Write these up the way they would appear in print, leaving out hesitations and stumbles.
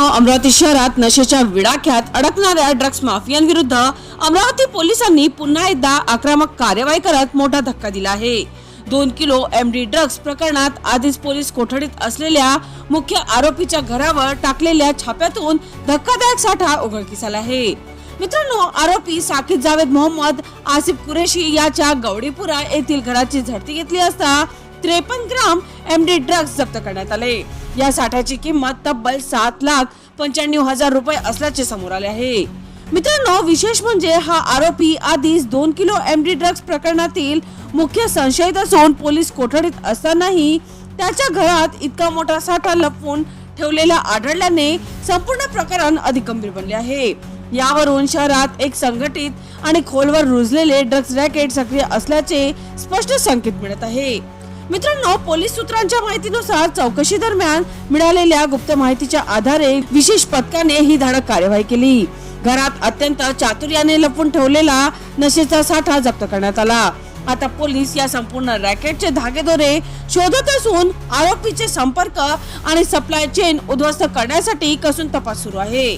अमरावती शहरात नशेच्या विडाख्यात अडकणाऱ्या ड्रग्स माफियांविरुद्ध अमरावती पोलिसांनी पुन्हा एकदा आक्रमक कार्यवाही करत मोठा धक्का दिला आहे। 2 किलो एमडी ड्रग्स प्रकरणात आधीच पोलीस कोठडीत असलेल्या मुख्य आरोपीच्या घरावर टाकलेल्या छाप्यातून धक्कादायक साठा उघडकीस आला आहे। मित्रांनो, आरोपी साकिब जावेद मोहम्मद आसिफ कुरेशी याच्या गवडीपुरा येथील घराची झडती घेतली असता 53 ग्राम एमडी ड्रग्स जप्त करण्यात आले। या साठ्याची किंमत तब्बल 7,95,000 रुपये असल्याचे समोर आले आहे। मित्रांनो, विशेष म्हणजे हा आरोपी आधीच 2 किलो एमडी ड्रग्स प्रकरणातील मुख्य संशयित असून पोलीस कोठडीत असतानाही त्याच्या घरात इतका मोठा साठा लपवून ठेवलेला आढळल्याने संपूर्ण प्रकरण अधिक गंभीर बनले आहे। यावरून शहरात एक संघटित आणि खोलवर रुजलेले ड्रग्स रॅकेट सक्रिय असल्याचे स्पष्ट संकेत मिळत आहे। मित्रांनो, पोलीस सूत्रांच्या माहितीनुसार चौकशी दरम्यान मिळालेल्या गुप्त माहितीच्या आधारे विशेष पथकाने ही धडक कार्यवाही केली। घरात अत्यंत चातुर्याने लपवून ठेवलेला नशेचा साठा जप्त करण्यात आला। आता पोलीस या संपूर्ण रॅकेटचे धागेदोरे शोधत असून आरोपीचे संपर्क आणि सप्लाय चेन उद्ध्वस्त करण्यासाठी कसून तपास सुरू आहे।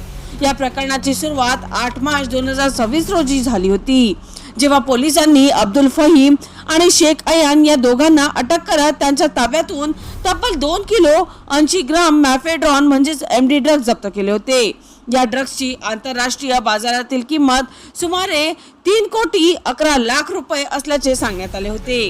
या प्रकरणाची सुरुवात 8 मार्च 2026 रोजी झाली होती, जेव्हा पोलिसांनी अब्दुल फहीम आणि शेख अयान या दोघांना अटक करत त्यांच्या ताब्यातून तब्बल 2 किलो 80 ग्राम मॅफेड्रॉन म्हणजेच एमडी ड्रग्ज जप्त केले होते। या ड्रग्सची आंतरराष्ट्रीय बाजारातील किंमत सुमारे 3,11,00,000 रुपये असल्याचे सांगण्यात आले होते।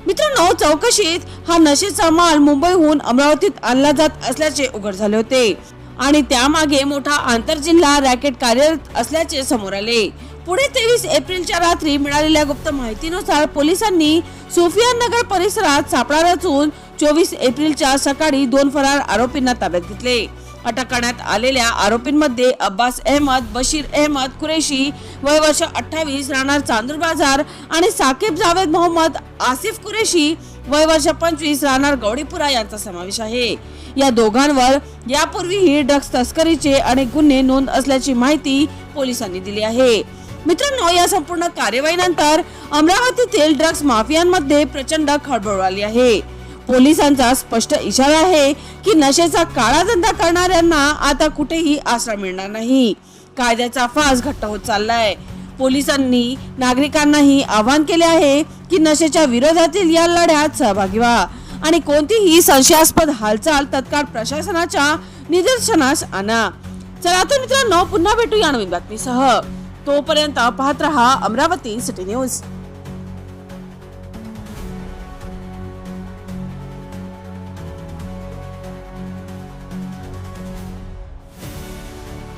मित्रांनो, चौकशीत हा नशेचा माल मुंबईहून अमरावतीत आणला जात असल्याचे उघड झाले होते आणि त्यामागे मोठा आंतरजिल्हा रॅकेट कार्यरत असल्याचे समोर आले। पुढे 23 एप्रिलच्या रात्री मिळालेल्या गुप्त माहितीनुसार पोलिसांनी सोफिया नगर परिसरात सापळा रचून 24 एप्रिलच्या सकाळी 2 फरार आरोपींना ताब्यात घेतले। अटक करण्यात आलेल्या आरोपींमध्ये अब्बास अहमद, बशीर अहमद कुरेशी वय वर्ष 28 राहणार चांदूर बाजार आणि साकिब जावेद मोहम्मद आसिफ कुरेशी वय वर्ष 25 राहणार गवडीपुरा यांचा समावेश आहे। या दोघांवर यापूर्वीही ड्रग्स तस्करीचे अनेक गुन्हे नोंद असल्याची माहिती पोलिसांनी दिली आहे। मित्रांनो, या संपूर्ण कार्यवाहीनंतर अमरावतीतील ड्रग्स माफियांमध्ये प्रचंड खळबळ उडाली आहे। पोलिसांचा स्पष्ट इशारा आहे की नशेचा काळा धंदा करणाऱ्यांना आता कुठेही आसरा मिळणार नाही। कायद्याचा फास घट्ट होत चाललाय। पोलिसांनी नागरिकांनाही आवाहन केले आहे की नशेच्या विरोधातील या लढ्यात सहभागी व्हा आणि कोणतीही संशयास्पद हालचाल तत्काळ प्रशासनाच्या निदर्शनास आणा। चला तर मित्रांनो, पुन्हा भेटू या नवीन बातमीसह। तोपर्यंत पाहत रहा अमरावती सिटी न्यूज।